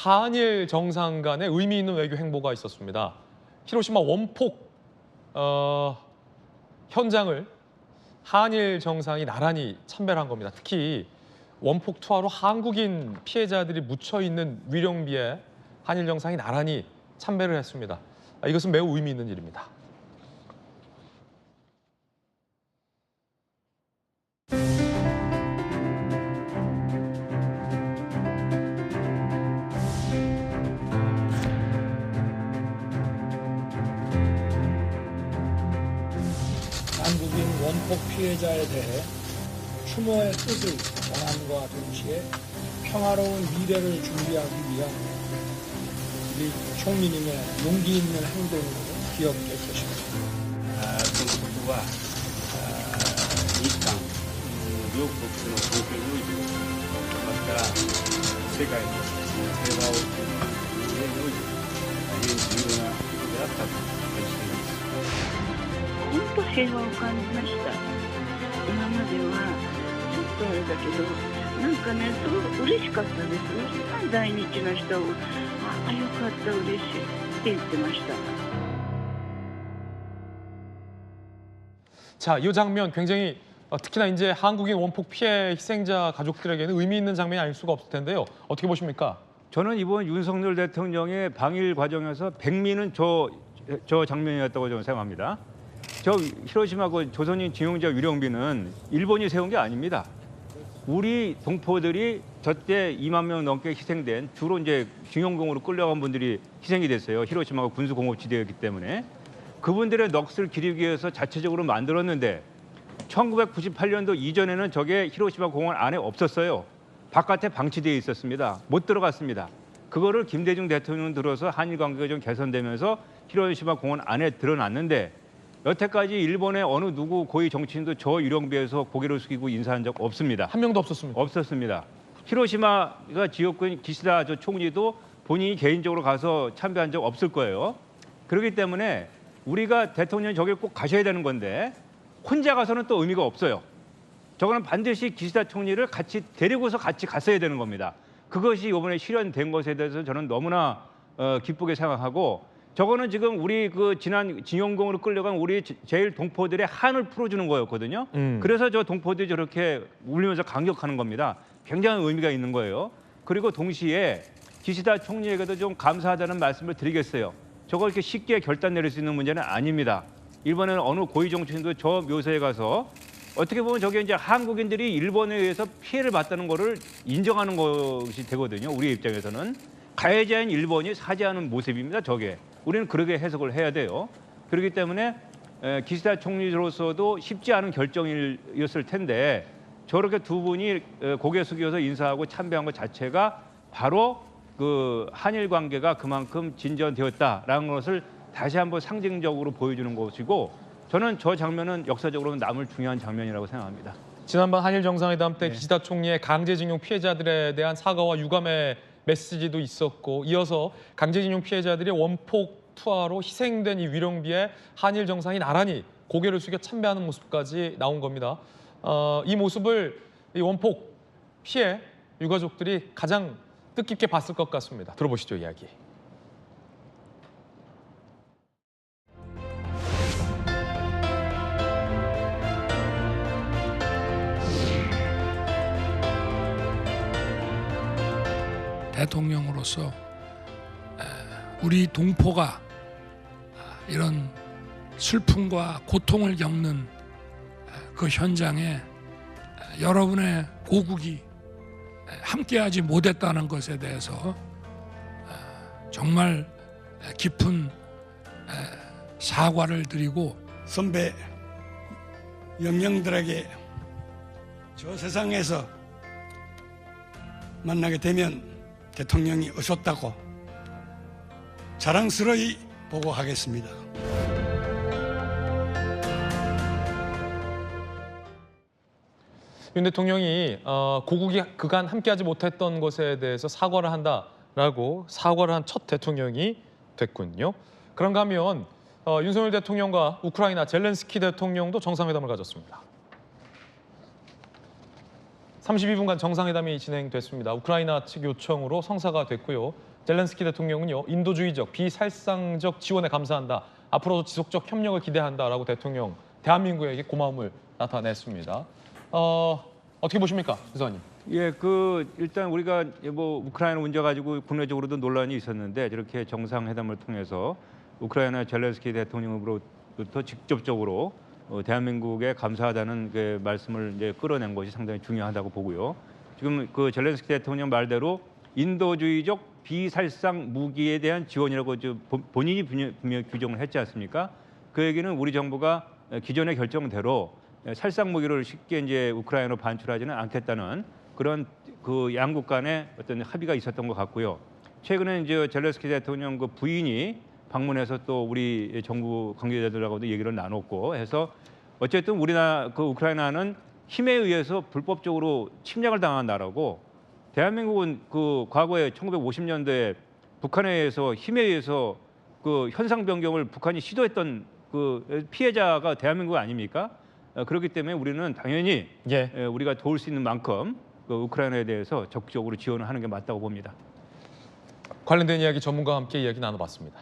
한일 정상 간의 의미 있는 외교 행보가 있었습니다. 히로시마 원폭 현장을 한일 정상이 나란히 참배를 한 겁니다. 특히 원폭 투하로 한국인 피해자들이 묻혀 있는 위령비에 한일 정상이 나란히 참배를 했습니다. 이것은 매우 의미 있는 일입니다. 한국인 원폭 피해자에 대해 추모의 뜻을 전함과 동시에 평화로운 미래를 준비하기 위한 우리 총리님의 용기 있는 행동으로 기억될 것입니다. 정부와日韓両国の関係においてまた世界の平和を守る上において大変重要なことであったと感じています。本当平和を感じました。今まではちょっとあれだけど、なんかね、すごく嬉しかったです。みんな在日の人を、あ、よかった、嬉しいって言ってました。 자, 이 장면 굉장히 특히나 이제 한국인 원폭 피해 희생자 가족들에게는 의미 있는 장면이 아닐 수가 없을 텐데요. 어떻게 보십니까? 저는 이번 윤석열 대통령의 방일 과정에서 백미는 저 장면이었다고 저는 생각합니다. 저 히로시마 그 조선인 징용자 위령비는 일본이 세운 게 아닙니다. 우리 동포들이 저때 2만 명 넘게 희생된 주로 이제 징용공으로 끌려간 분들이 희생이 됐어요. 히로시마가 군수공업지대였기 때문에. 그분들의 넋을 기리기 위해서 자체적으로 만들었는데 1998년도 이전에는 저게 히로시마 공원 안에 없었어요. 바깥에 방치되어 있었습니다. 못 들어갔습니다. 그거를 김대중 대통령 들어서 한일 관계가 좀 개선되면서 히로시마 공원 안에 드러났는데 여태까지 일본의 어느 누구 고위 정치인도 저 유령비에서 고개를 숙이고 인사한 적 없습니다. 한 명도 없었습니다. 없었습니다. 히로시마가 지역군 기시다 저 총리도 본인이 개인적으로 가서 참배한 적 없을 거예요. 그렇기 때문에 우리가 대통령이 저길 꼭 가셔야 되는 건데 혼자 가서는 또 의미가 없어요. 저거는 반드시 기시다 총리를 같이 데리고서 같이 갔어야 되는 겁니다. 그것이 이번에 실현된 것에 대해서 저는 너무나 기쁘게 생각하고 저거는 지금 우리 그 지난 징용공으로 끌려간 우리 제일 동포들의 한을 풀어주는 거였거든요. 그래서 저 동포들이 저렇게 울리면서 강격하는 겁니다. 굉장히 의미가 있는 거예요. 그리고 동시에 기시다 총리에게도 좀 감사하다는 말씀을 드리겠어요. 저걸 이렇게 쉽게 결단 내릴 수 있는 문제는 아닙니다. 일본에는 어느 고위 정치인도 저 묘소에 가서 어떻게 보면 저게 이제 한국인들이 일본에 의해서 피해를 봤다는 거를 인정하는 것이 되거든요. 우리 입장에서는 가해자인 일본이 사죄하는 모습입니다. 저게 우리는 그렇게 해석을 해야 돼요. 그렇기 때문에 기시다 총리로서도 쉽지 않은 결정이었을 텐데 저렇게 두 분이 고개 숙여서 인사하고 참배한 것 자체가 바로 그 한일 관계가 그만큼 진전되었다라는 것을 다시 한번 상징적으로 보여주는 것이고 저는 저 장면은 역사적으로는 남을 중요한 장면이라고 생각합니다. 지난번 한일 정상회담 때 기시다 총리의 강제징용 피해자들에 대한 사과와 유감의 메시지도 있었고 이어서 강제징용 피해자들이 원폭 투하로 희생된 이 위령비에 한일 정상이 나란히 고개를 숙여 참배하는 모습까지 나온 겁니다. 이 모습을 이 원폭 피해 유가족들이 가장 뜻깊게 봤을 것 같습니다. 들어보시죠, 이야기. 대통령으로서 우리 동포가 이런 슬픔과 고통을 겪는 그 현장에 여러분의 고국이 함께하지 못했다는 것에 대해서 정말 깊은 사과를 드리고 선배 영령들에게 저 세상에서 만나게 되면 대통령이 오셨다고 자랑스러이 보고하겠습니다. 윤 대통령이 고국이 그간 함께하지 못했던 것에 대해서 사과를 한다라고 사과를 한 첫 대통령이 됐군요. 그런가 하면 윤석열 대통령과 우크라이나 젤렌스키 대통령도 정상회담을 가졌습니다. 32분간 정상회담이 진행됐습니다. 우크라이나 측 요청으로 성사가 됐고요. 젤렌스키 대통령은요, 인도주의적, 비살상적 지원에 감사한다. 앞으로도 지속적 협력을 기대한다라고 대한민국에게 고마움을 나타냈습니다. 어떻게 보십니까, 의원님? 예, 일단 우리가 뭐 우크라이나 문제 가지고 국내적으로도 논란이 있었는데 저렇게 정상회담을 통해서 우크라이나 젤렌스키 대통령으로부터 직접적으로 대한민국에 감사하다는 그 말씀을 이제 끌어낸 것이 상당히 중요하다고 보고요. 지금 그 젤렌스키 대통령 말대로 인도주의적 비살상 무기에 대한 지원이라고 본인이 분명히 규정을 했지 않습니까? 그 얘기는 우리 정부가 기존의 결정대로 살상 무기를 쉽게 이제 우크라이나로 반출하지는 않겠다는 그런 그 양국 간의 어떤 합의가 있었던 것 같고요. 최근에 이제 젤렌스키 대통령 그 부인이 방문해서 또 우리 정부 관계자들하고도 얘기를 나눴고 해서 어쨌든 우크라이나는 힘에 의해서 불법적으로 침략을 당한 나라고 대한민국은 그 과거에 1950년대에 북한에 의해서 힘에 의해서 그 현상 변경을 북한이 시도했던 그 피해자가 대한민국 아닙니까? 그렇기 때문에 우리는 당연히 우리가 도울 수 있는 만큼 그 우크라이나에 대해서 적극적으로 지원을 하는 게 맞다고 봅니다. 관련된 이야기 전문가와 함께 이야기 나눠봤습니다.